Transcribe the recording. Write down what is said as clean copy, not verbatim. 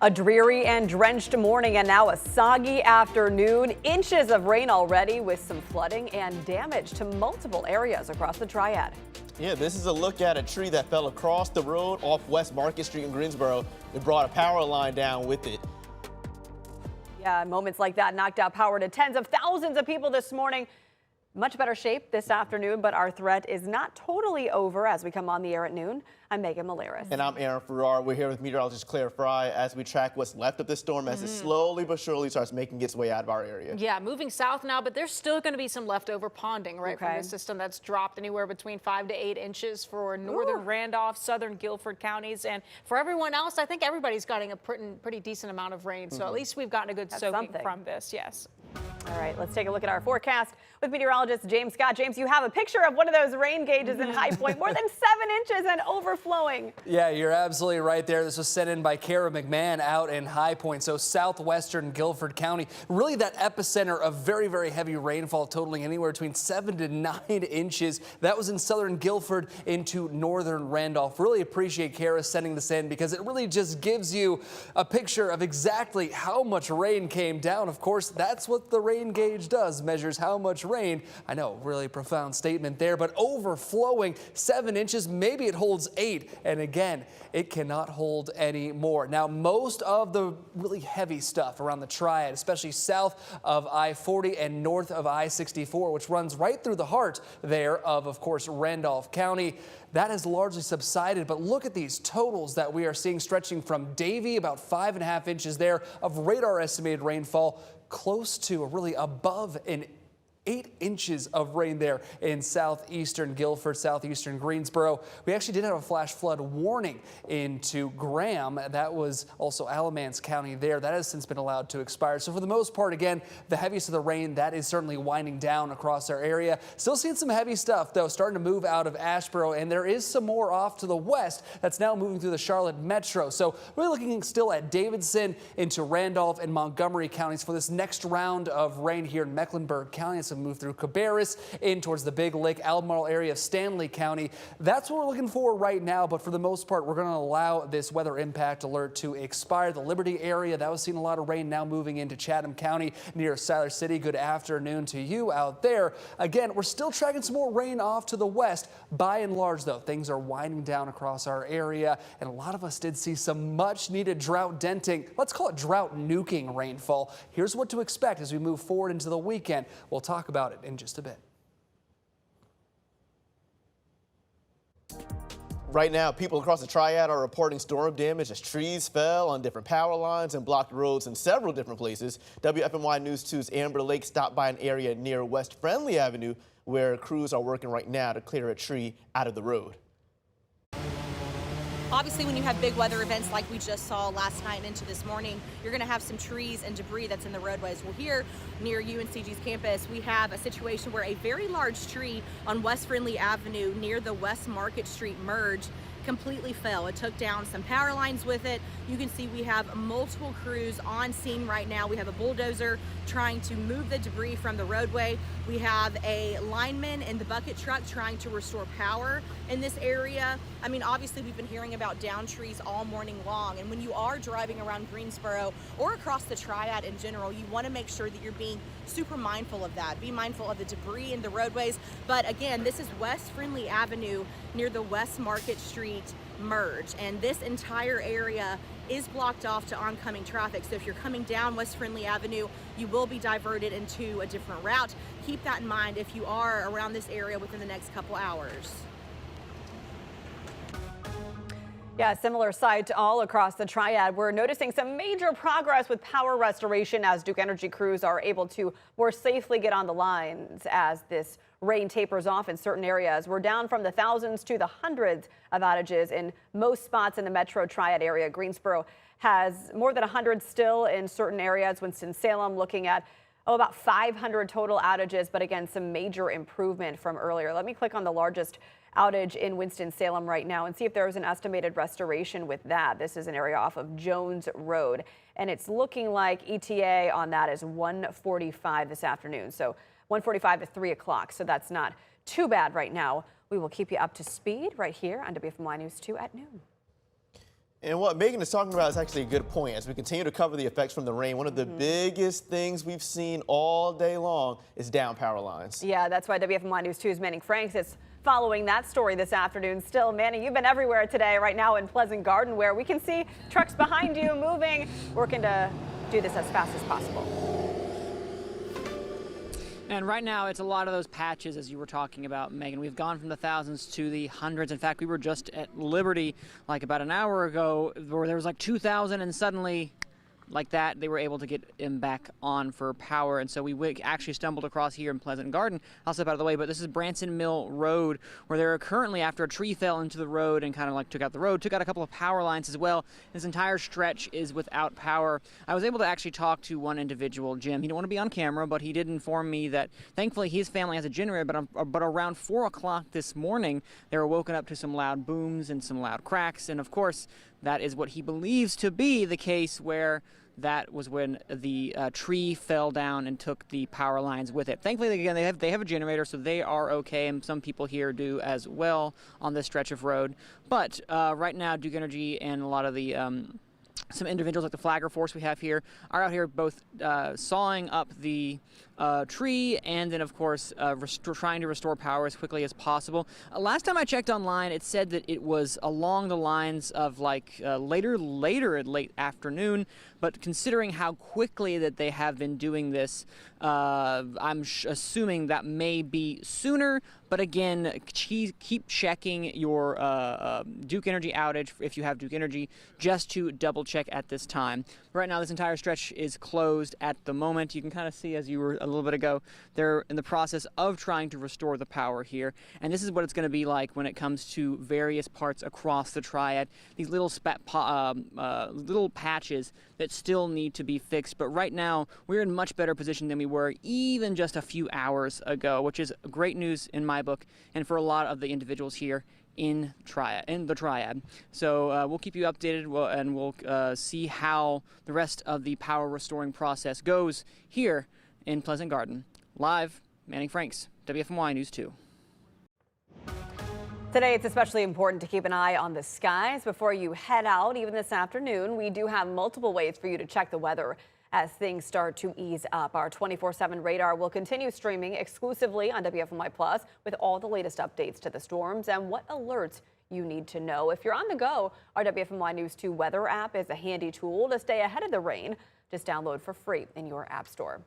A dreary and drenched morning and now a soggy afternoon. Inches of rain already with some flooding and damage to multiple areas across the Triad. Yeah, this is a look at a tree that fell across the road off West Market Street in Greensboro. It brought a power line down with it. Yeah, moments like that knocked out power to tens of thousands of people this morning. Much better shape this afternoon, but our threat is not totally over as we come on the air at noon. I'm Megan Malaris. And I'm Aaron Farrar. We're here with meteorologist Claire Fry as we track what's left of this storm as it slowly but surely starts making its way out of our area. Yeah, moving south now, but there's still going to be some leftover ponding, right, from the system that's dropped anywhere between 5 to 8 inches for northern Randolph, southern Guilford counties. And for everyone else, I think everybody's getting a pretty decent amount of rain. So at least we've gotten a good soaking from this, yes. All right, let's take a look at our forecast with meteorologist James Scott. James, you have a picture of one of those rain gauges in High Point, more than 7 inches and overflowing. Yeah, you're absolutely right there. This was sent in by Kara McMahon out in High Point, so southwestern Guilford County. Really that epicenter of very, very heavy rainfall, totaling anywhere between 7 to 9 inches. That was in southern Guilford into northern Randolph. Really appreciate Kara sending this in because it really just gives you a picture of exactly how much rain came down. Of course, that's what the rain gauge does, measures how much rain. I know, really profound statement there, but overflowing 7 inches, maybe it holds 8, and again, it cannot hold any more. Now, most of the really heavy stuff around the Triad, especially south of I-40 and north of I-64, which runs right through the heart there of course, Randolph County, that has largely subsided, but look at these totals that we are seeing stretching from Davie, about 5.5 inches there of radar estimated rainfall, close to, really above an 8 inches of rain there in southeastern Guilford, southeastern Greensboro. We actually did have a flash flood warning into Graham. That was also Alamance County there. That has since been allowed to expire. So for the most part, again, the heaviest of the rain, that is certainly winding down across our area. Still seeing some heavy stuff, though, starting to move out of Asheboro, and there is some more off to the west that's now moving through the Charlotte metro. So we're looking still at Davidson into Randolph and Montgomery counties for this next round of rain here in Mecklenburg County. Some move through Cabarrus in towards the Big Lake, Albemarle area of Stanley County. That's what we're looking for right now, but for the most part, we're going to allow this weather impact alert to expire. The Liberty area, that was seeing a lot of rain, now moving into Chatham County near Siler City. Good afternoon to you out there. Again, we're still tracking some more rain off to the west. By and large, though, things are winding down across our area, and a lot of us did see some much needed drought denting, let's call it drought nuking rainfall. Here's what to expect as we move forward into the weekend. We'll talk about it in just a bit. Right now, people across the Triad are reporting storm damage as trees fell on different power lines and blocked roads in several different places. WFMY News 2's Amber Lake stopped by an area near West Friendly Avenue where crews are working right now to clear a tree out of the road. Obviously, when you have big weather events like we just saw last night and into this morning, you're going to have some trees and debris that's in the roadways. Well, here near UNCG's campus, we have a situation where a very large tree on West Friendly Avenue near the West Market Street merge completely fell. It took down some power lines with it. You can see we have multiple crews on scene right now. We have a bulldozer trying to move the debris from the roadway. We have a lineman in the bucket truck trying to restore power in this area. I mean, obviously we've been hearing about down trees all morning long, and when you are driving around Greensboro or across the Triad in general, you want to make sure that you're being super mindful of that. Be mindful of the debris in the roadways. But again, this is West Friendly Avenue near the West Market Street merge, and this entire area is blocked off to oncoming traffic. So if you're coming down West Friendly Avenue, you will be diverted into a different route. Keep that in mind if you are around this area within the next couple hours. Yeah, similar sight all across the Triad. We're noticing some major progress with power restoration as Duke Energy crews are able to more safely get on the lines as this rain tapers off in certain areas. We're down from the thousands to the hundreds of outages in most spots in the Metro Triad area. Greensboro has more than 100 still in certain areas. Winston-Salem looking at about 500 total outages, but again, some major improvement from earlier. Let me click on the largest outage in Winston-Salem right now and see if there was an estimated restoration with that. This is an area off of Jones Road, and it's looking like ETA on that is 1:45 this afternoon. So 1:45 to 3 o'clock. So that's not too bad right now. We will keep you up to speed right here on WFMY News 2 at noon. And what Megan is talking about is actually a good point. As we continue to cover the effects from the rain, one of the biggest things we've seen all day long is down power lines. Yeah, that's why WFMY News 2's Manning Franks is following that story this afternoon. Still, Manning, you've been everywhere today, right now in Pleasant Garden, where we can see trucks behind you moving, working to do this as fast as possible. And right now, it's a lot of those patches, as you were talking about, Megan. We've gone from the thousands to the hundreds. In fact, we were just at Liberty like about an hour ago where there was like 2,000, and suddenly, like that, they were able to get him back on for power. And so we actually stumbled across here in Pleasant Garden. I'll step out of the way, but this is Branson Mill Road, where there are currently, after a tree fell into the road and kind of like took out the road, took out a couple of power lines as well. This entire stretch is without power. I was able to actually talk to one individual, Jim. He didn't want to be on camera, but he did inform me that thankfully his family has a generator, but around 4 o'clock this morning, they were woken up to some loud booms and some loud cracks. And of course, that is what he believes to be the case, where that was when the tree fell down and took the power lines with it. Thankfully, again, they have a generator, so they are okay, and some people here do as well on this stretch of road. But right now, Duke Energy and a lot of the some individuals like the Flagger Force we have here are out here both sawing up the tree and then, of course, trying to restore power as quickly as possible. Last time I checked online, it said that it was along the lines of like late afternoon. But considering how quickly that they have been doing this, I'm assuming that may be sooner. But again, keep checking your Duke Energy outage if you have Duke Energy, just to double check at this time. Right now, this entire stretch is closed at the moment. You can kind of see, as you were a little bit ago, they're in the process of trying to restore the power here. And this is what it's going to be like when it comes to various parts across the Triad. These little little patches that still need to be fixed. But right now, we're in much better position than we were even just a few hours ago, which is great news in my book and for a lot of the individuals here in the Triad. So we'll keep you updated, and we'll see how the rest of the power restoring process goes here in Pleasant Garden. Live, Manning Franks, WFMY News 2. Today, it's especially important to keep an eye on the skies before you head out. Even this afternoon, we do have multiple ways for you to check the weather as things start to ease up. Our 24/7 radar will continue streaming exclusively on WFMY Plus with all the latest updates to the storms and what alerts you need to know. If you're on the go, our WFMY News 2 weather app is a handy tool to stay ahead of the rain. Just download for free in your app store.